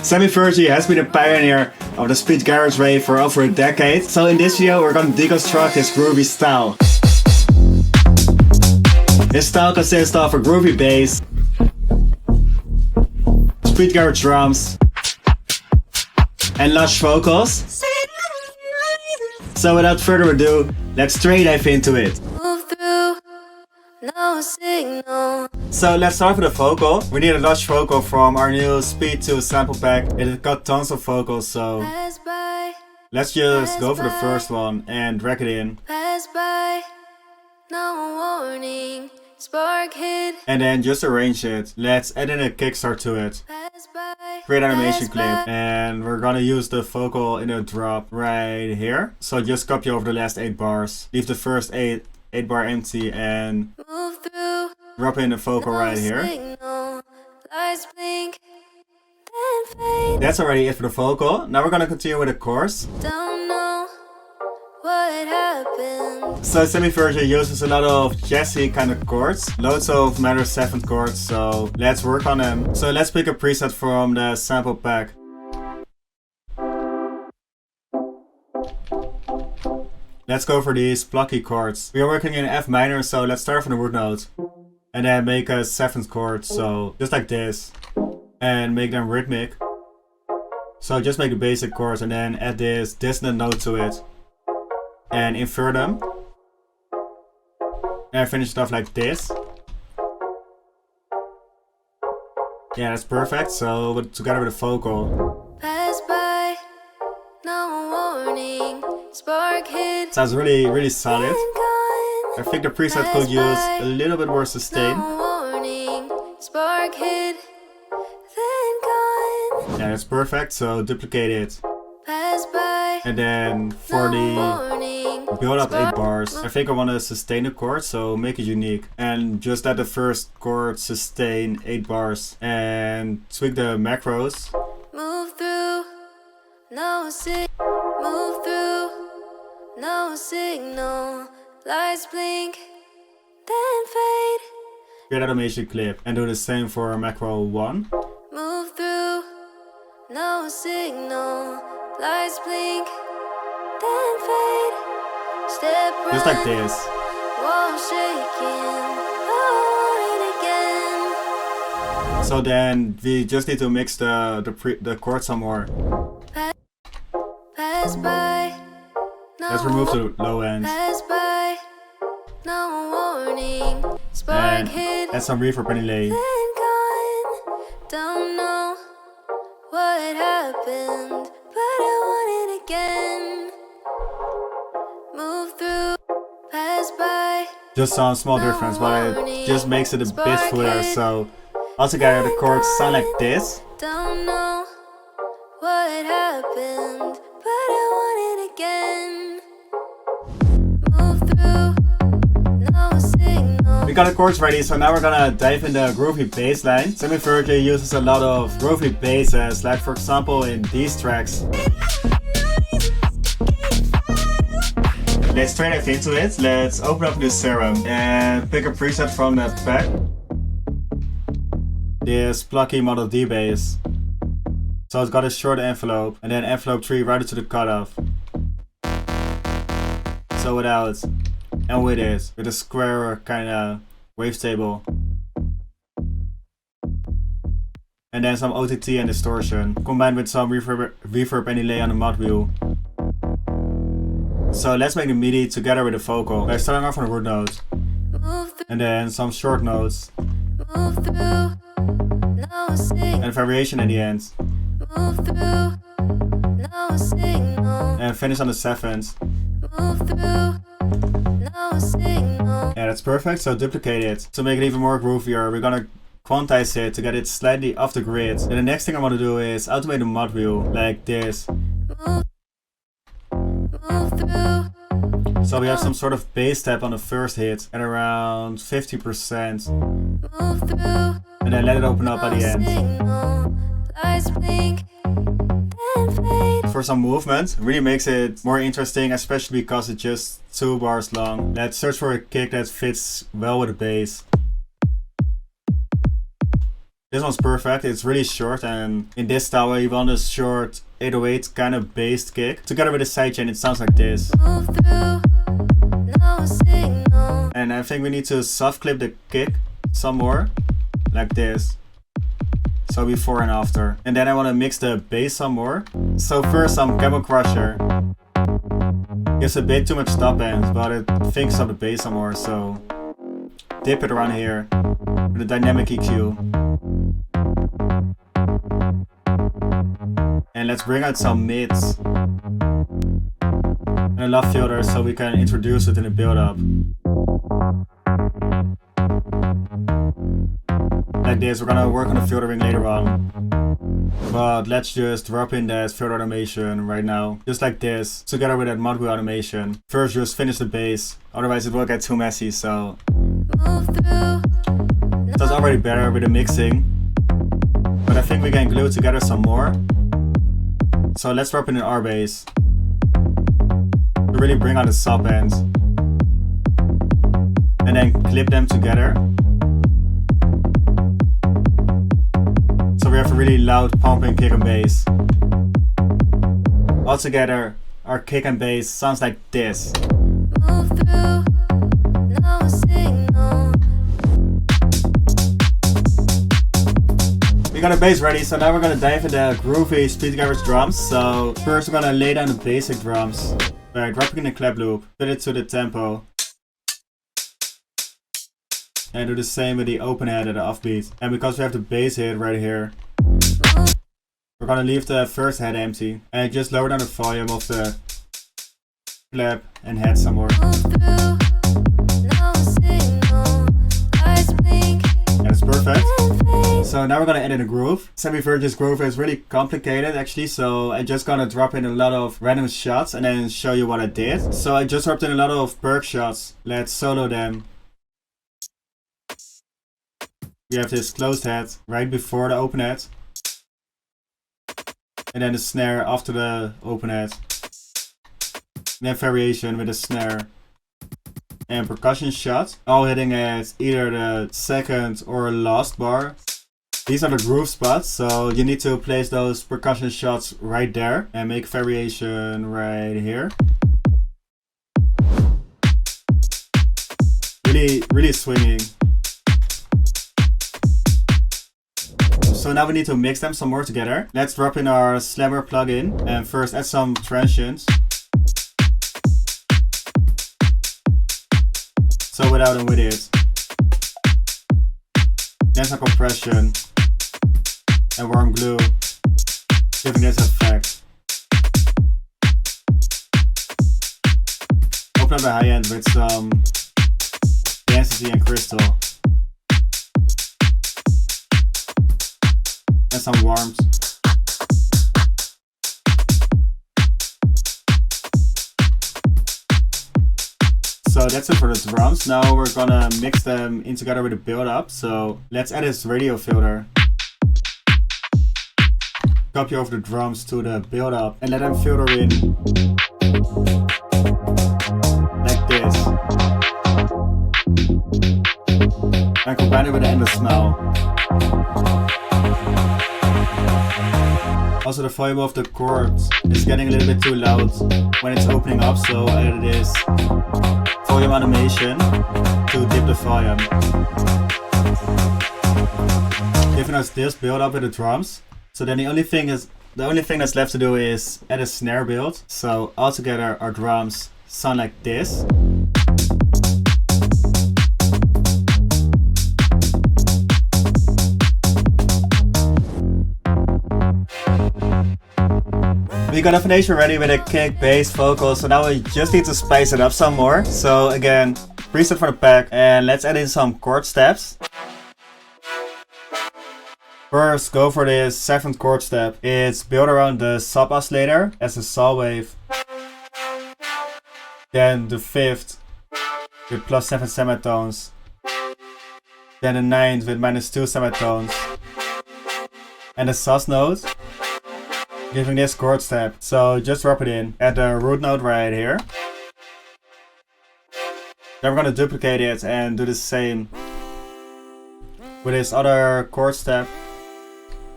Sammy Virji has been a pioneer of the speed garage wave for over a decade, so in this video we're gonna deconstruct his groovy style. His style consists of a groovy bass, speed garage drums, and lush vocals. So without further ado, let's straight dive into it. No signal. So let's start with a vocal. We need a lush vocal from our new Speed 2 sample pack. It has got tons of vocals, so let's just go for the first one and drag it in. Pass by, no warning, spark hit. And then just arrange it. Let's add in a kickstart to it. Pass by, Create animation clip. And we're gonna use the vocal in a drop right here. So just copy over the last 8 bars. Leave the first 8 bar empty and move through. drop in the vocal No right here. signal. Lights blink, then fade. That's already it for the vocal. Now we're gonna continue with the chorus. Don't know what happened. So Sammy Virji uses a lot of jazzy kind of chords, loads of minor 7th chords, so let's work on them. So let's pick a preset from the sample pack. Let's go for these plucky chords. We are working in F minor, so let's start from the root note. And then make a 7th chord, so just like this. And make them rhythmic. So just make the basic chords and then add this dissonant note to it. And invert them. And finish it off like this. Yeah, that's perfect. So together with the vocal. Pass by, no warning, spark hit. Sounds really solid. Then gone. I think the preset could use a little bit more sustain. No warning, spark hit. Then gone. Yeah, that's perfect. So duplicate it. Pass by, And then for the warning, build up 8 bars, I think I want to sustain the chord, so make it unique. And just let the first chord sustain 8 bars. And tweak the macros. move through, move through, no signal. Lights blink, then fade. Create animation clip. And do the same for macro 1. Move through, no signal. Lights blink, then fade. Step right, Just like this. wall shaking. Oh, and again. So then we just need to mix the chords some more. Pass by, no Let's remove the low end. pass by, no warning. Spark And hit, add some reverb and delay. then gone. Don't know what happened, but I want it again. Move through, pass by. Just some small difference, but it just makes it a bit fuller. So altogether the chords sound like this. Don't know what happened, but I want it again. Move through, no signal. We got the chords ready, so now we're gonna dive in the groovy bass line. Sammy Virji uses a lot of groovy basses, like for example in these tracks. Let's straight dive into it. Let's open up the serum and pick a preset from that pack. This plucky Model D bass. So it's got a short envelope and then envelope 3 right to the cutoff. So without and with it, with a square kinda wavetable. And then some OTT and distortion, combined with some reverb and delay on the mod wheel. So let's make the MIDI together with the vocal. By starting off on the root note. Move through, And then some short notes. move through, no signal. And variation in the end. Move through, no signal. And finish on the 7th. Move through, no signal. Yeah, that's perfect, so duplicate it. To make it even more groovier, we're gonna quantize it to get it slightly off the grid. And the next thing I want to do is automate the mod wheel, like this. Move through, So we have some sort of bass step on the first hit at around 50%. move through, And then let it open up by the end. signal. Lights blink, then fade. For some movement, really makes it more interesting, especially because it's just 2 bars long. Let's search for a kick that fits well with the bass. This one's perfect. It's really short, and in this style we want a short 808 kind of bass kick. Together with a sidechain, it sounds like this. Move through, no signal. And I think we need to soft clip the kick some more, like this. So before and after. And then I want to mix the bass some more. So first some Camel Crusher. Gives a bit too much stop ends, but it thinks of the bass some more. So dip it around here with a dynamic EQ. And let's bring out some mids. And a love filter so we can introduce it in the build up. Like this, we're gonna work on the filtering later on. But let's just drop in that filter automation right now. Just like this, together with that mod wheel automation. First just finish the bass, otherwise it will get too messy, so. Move through, So it's already better with the mixing. But I think we can glue it together some more. So let's drop in an R bass. To really bring out the sub ends. And then clip them together. So we have a really loud pumping kick and bass. Altogether, our kick and bass sounds like this. move through, no signal. We got a bass ready, so now we're gonna dive into groovy speed garage drums. So first we're gonna lay down the basic drums by dropping in the clap loop, fit it to the tempo. And do the same with the open head and the offbeat. And because we have the bass hit right here, we're gonna leave the first head empty and just lower down the volume of the clap and head some more. Move through, no signal. Lights blink That's perfect. and fade. So now we're gonna edit a groove. Sammy Virji's groove is really complicated actually, so I'm just gonna drop in a lot of random shots and then show you what I did. So I just dropped in a lot of perk shots. Let's solo them. We have this closed head right before the open head. And then the snare after the open head. And then variation with the snare. And percussion shot. All hitting at either the second or last bar. These are the groove spots, so you need to place those percussion shots right there. And make variation right here. Really swinging. So now we need to mix them some more together. Let's drop in our slammer plugin and first add some transients. So without and with it. Then some compression and warm glue, giving this effect. Open up the high end with some density and crystal. And some warmth. So that's it for the drums. Now we're gonna mix them in together with the build up. So let's add this radio filter. Copy over the drums to the build up and let them filter in. Like this. And combine it with the endless smell. Also the volume of the chords is getting a little bit too loud when it's opening up, so I added this volume automation to dip the volume. Giving us this build up with the drums. So then the only thing that's left to do is add a snare build. So altogether our drums sound like this. We got a foundation ready with a kick, bass, vocals, so now we just need to spice it up some more. So again, preset for the pack, and let's add in some chord steps. First, go for this 7th chord step. It's built around the sub oscillator as a saw wave. Then the 5th with +7 semitones. Then the 9th with -2 semitones. And the sus note, giving this chord step. So just drop it in at the root note right here. Then we're gonna duplicate it and do the same with this other chord step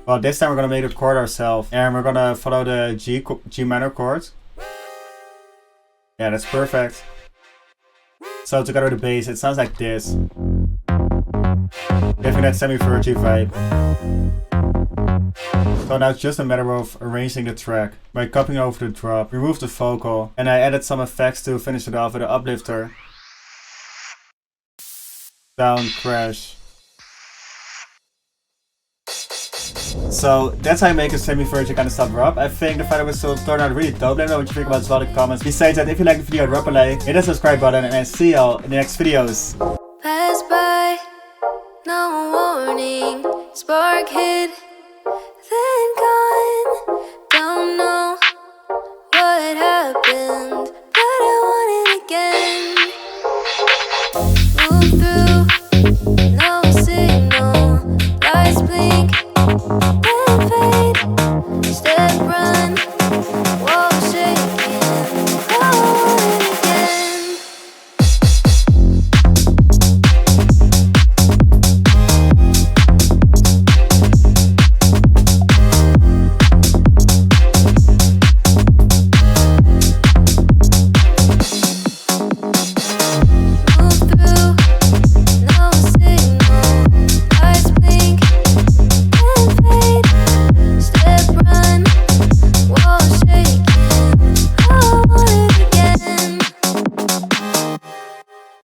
Well, this time we're gonna make the chord ourselves, and we're gonna follow the G minor chord. Yeah, that's perfect. So together with the bass, it sounds like this, giving that Sammy Virji vibe. So now it's just a matter of arranging the track by copying over the drop, remove the vocal, and I added some effects to finish it off with an uplifter. Down, crash. So that's how you make a Sammy Virji kind of stuff drop. I think the final whistle turned out really dope. Let me know what you think about this in the comments. Besides that, if you like the video, drop a like, hit the subscribe button, and I see y'all in the next videos. Pass by, no warning. Spark hit.